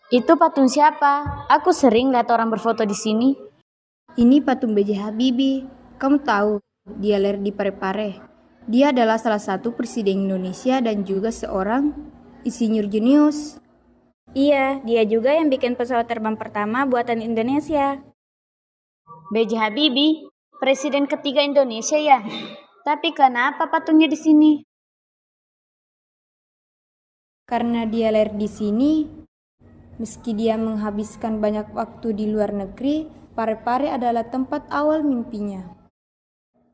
Itu patung siapa? Aku sering lihat orang berfoto di sini. Ini patung B.J. Habibie. Kamu tahu, dia lahir di Parepare. Dia adalah salah satu presiden Indonesia dan juga seorang insinyur jenius. Iya, dia juga yang bikin pesawat terbang pertama buatan Indonesia. B.J. Habibie, presiden ketiga Indonesia ya. Tapi kenapa patungnya di sini? Karena dia lahir di sini, meski dia menghabiskan banyak waktu di luar negeri, Parepare adalah tempat awal mimpinya.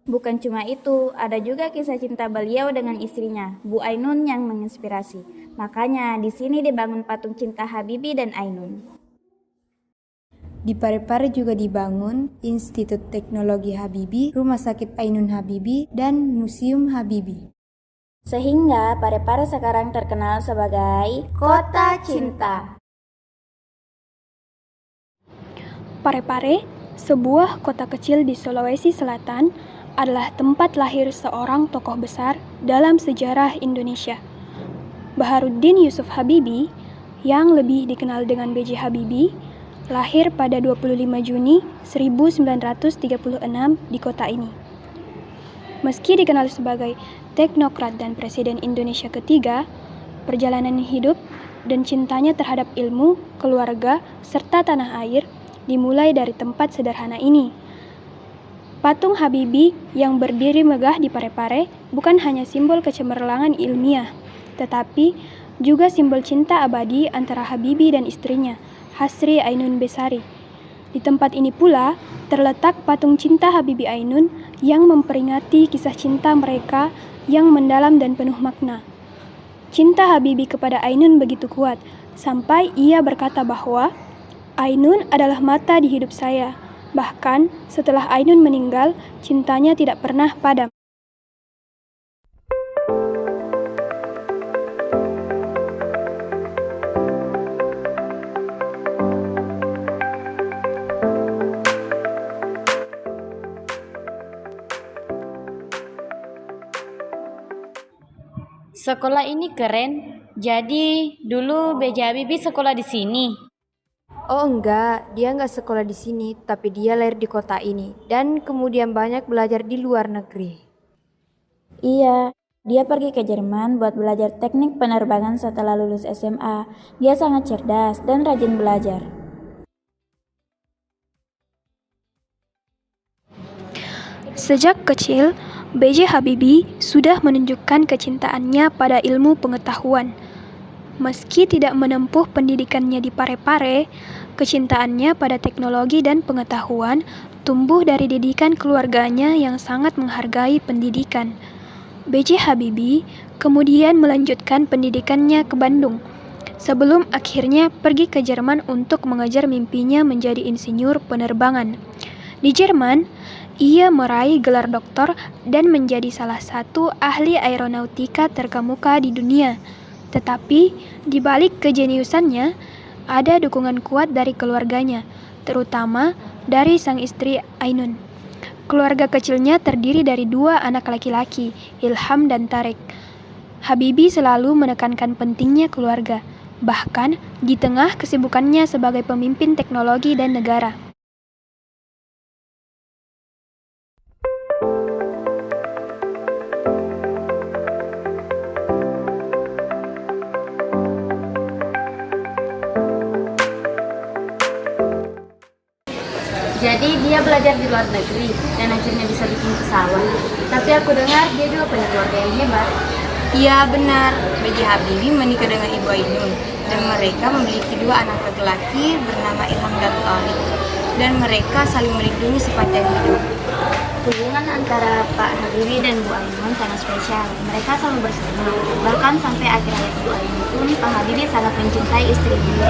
Bukan cuma itu, ada juga kisah cinta beliau dengan istrinya, Bu Ainun yang menginspirasi. Makanya di sini dibangun patung cinta Habibie dan Ainun. Di Parepare juga dibangun Institut Teknologi Habibie, Rumah Sakit Ainun Habibie, dan Museum Habibie. Sehingga Parepare sekarang terkenal sebagai Kota Cinta. Parepare, sebuah kota kecil di Sulawesi Selatan, adalah tempat lahir seorang tokoh besar dalam sejarah Indonesia. Baharudin Yusuf Habibie, yang lebih dikenal dengan B.J. Habibie, lahir pada 25 Juni 1936 di kota ini. Meski dikenal sebagai teknokrat dan presiden Indonesia ketiga, perjalanan hidup dan cintanya terhadap ilmu, keluarga, serta tanah air dimulai dari tempat sederhana ini. Patung Habibie yang berdiri megah di Parepare bukan hanya simbol kecemerlangan ilmiah, tetapi juga simbol cinta abadi antara Habibie dan istrinya, Hasri Ainun Besari. Di tempat ini pula terletak patung cinta Habibie Ainun yang memperingati kisah cinta mereka yang mendalam dan penuh makna. Cinta Habibie kepada Ainun begitu kuat, sampai ia berkata bahwa Ainun adalah mata di hidup saya. Bahkan setelah Ainun meninggal, cintanya tidak pernah padam. Sekolah ini keren. Jadi dulu B.J. Habibie sekolah di sini. Oh enggak, dia enggak sekolah di sini, tapi dia lahir di kota ini dan kemudian banyak belajar di luar negeri. Iya, dia pergi ke Jerman buat belajar teknik penerbangan setelah lulus SMA. Dia sangat cerdas dan rajin belajar. Sejak kecil, B.J. Habibie sudah menunjukkan kecintaannya pada ilmu pengetahuan. Meski tidak menempuh pendidikannya di Parepare, kecintaannya pada teknologi dan pengetahuan tumbuh dari didikan keluarganya yang sangat menghargai pendidikan. B.J. Habibie kemudian melanjutkan pendidikannya ke Bandung, sebelum akhirnya pergi ke Jerman untuk mengejar mimpinya menjadi insinyur penerbangan. Di Jerman, ia meraih gelar doktor dan menjadi salah satu ahli aeronautika terkemuka di dunia. Tetapi, di balik kejeniusannya, ada dukungan kuat dari keluarganya, terutama dari sang istri Ainun. Keluarga kecilnya terdiri dari 2 anak laki-laki, Ilham dan Tareq. Habibie selalu menekankan pentingnya keluarga, bahkan di tengah kesibukannya sebagai pemimpin teknologi dan negara. Jadi dia belajar di luar negeri dan akhirnya bisa bikin pesawat. Tapi aku dengar dia juga punya keluarga yang hebat. Iya benar, B.J. Habibie menikah dengan Ibu Ainun dan mereka memiliki 2 anak laki-laki bernama Ilham dan Tareq, dan mereka saling melindungi sepanjang hidup. Hubungan antara Pak Habibie dan Bu Ainun sangat spesial. Mereka selalu bersama. Bahkan sampai akhir hayat Bu Ainun pun, Pak Habibie sangat mencintai istrinya.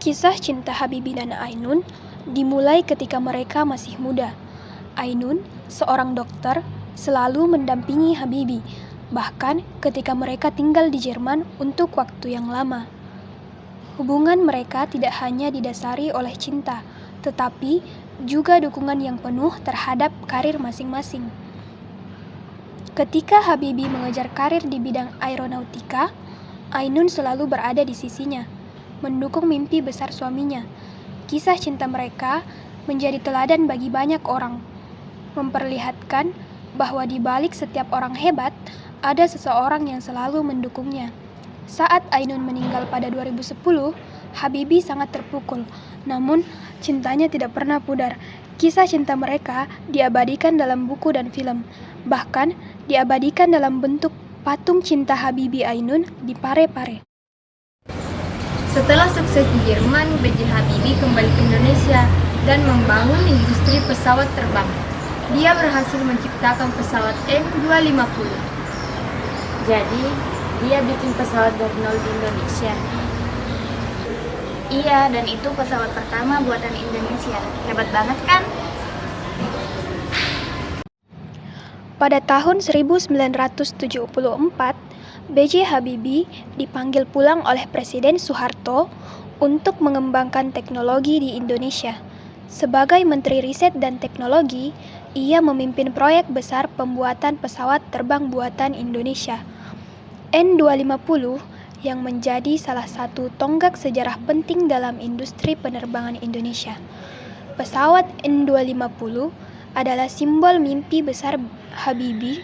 Kisah cinta Habibie dan Ainun dimulai ketika mereka masih muda. Ainun, seorang dokter, selalu mendampingi Habibie, bahkan ketika mereka tinggal di Jerman untuk waktu yang lama. Hubungan mereka tidak hanya didasari oleh cinta, tetapi juga dukungan yang penuh terhadap karir masing-masing. Ketika Habibie mengejar karir di bidang aeronautika, Ainun selalu berada di sisinya, mendukung mimpi besar suaminya. Kisah cinta mereka menjadi teladan bagi banyak orang, memperlihatkan bahwa di balik setiap orang hebat, ada seseorang yang selalu mendukungnya. Saat Ainun meninggal pada 2010, Habibie sangat terpukul, namun cintanya tidak pernah pudar. Kisah cinta mereka diabadikan dalam buku dan film, bahkan diabadikan dalam bentuk patung cinta Habibie Ainun di Parepare. Setelah sukses di Jerman, B.J. Habibie kembali ke Indonesia dan membangun industri pesawat terbang. Dia berhasil menciptakan pesawat N250. Jadi, dia bikin pesawat dari nol di Indonesia. Iya, dan itu pesawat pertama buatan Indonesia. Hebat banget kan? Pada tahun 1974, B.J. Habibie dipanggil pulang oleh Presiden Soeharto untuk mengembangkan teknologi di Indonesia. Sebagai Menteri Riset dan Teknologi, ia memimpin proyek besar pembuatan pesawat terbang buatan Indonesia, N250, yang menjadi salah satu tonggak sejarah penting dalam industri penerbangan Indonesia. Pesawat N250 adalah simbol mimpi besar Habibie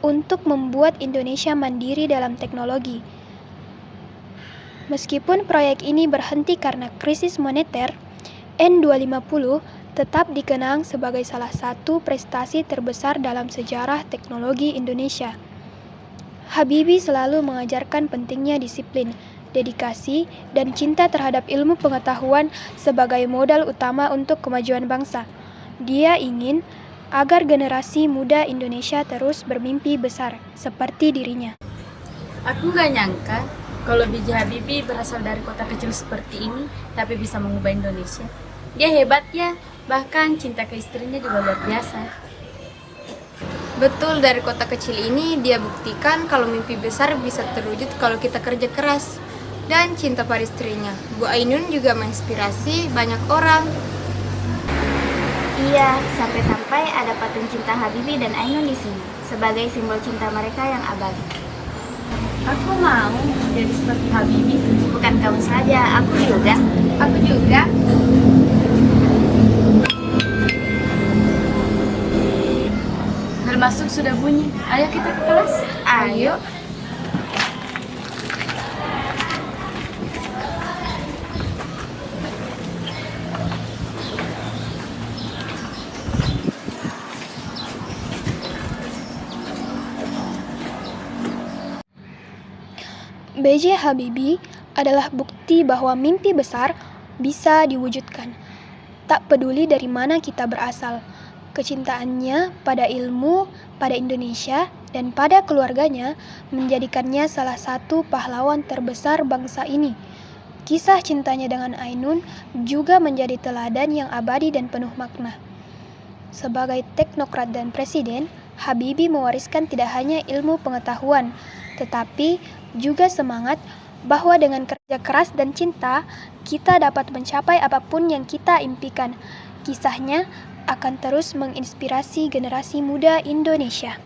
untuk membuat Indonesia mandiri dalam teknologi. Meskipun proyek ini berhenti karena krisis moneter, N250 tetap dikenang sebagai salah satu prestasi terbesar dalam sejarah teknologi Indonesia. Habibie selalu mengajarkan pentingnya disiplin, dedikasi, dan cinta terhadap ilmu pengetahuan sebagai modal utama untuk kemajuan bangsa. Dia ingin agar generasi muda Indonesia terus bermimpi besar seperti dirinya. Aku gak nyangka kalau B.J. Habibie berasal dari kota kecil seperti ini, tapi bisa mengubah Indonesia. Dia hebat ya, bahkan cinta ke istrinya juga luar biasa. Betul, dari kota kecil ini dia buktikan kalau mimpi besar bisa terwujud kalau kita kerja keras. Dan cinta pada istrinya, Bu Ainun juga menginspirasi banyak orang. Iya, sampai-sampai ada patung cinta Habibie dan Ainun di sini sebagai simbol cinta mereka yang abadi. Aku mau jadi seperti Habibie. Bukan kamu saja, aku juga. Aku juga. Bel masuk sudah bunyi. Ayo kita ke kelas. Ayo. B.J. Habibie adalah bukti bahwa mimpi besar bisa diwujudkan. Tak peduli dari mana kita berasal, kecintaannya pada ilmu, pada Indonesia, dan pada keluarganya menjadikannya salah satu pahlawan terbesar bangsa ini. Kisah cintanya dengan Ainun juga menjadi teladan yang abadi dan penuh makna. Sebagai teknokrat dan presiden, Habibie mewariskan tidak hanya ilmu pengetahuan, tetapi juga semangat bahwa dengan kerja keras dan cinta, kita dapat mencapai apapun yang kita impikan. Kisahnya akan terus menginspirasi generasi muda Indonesia.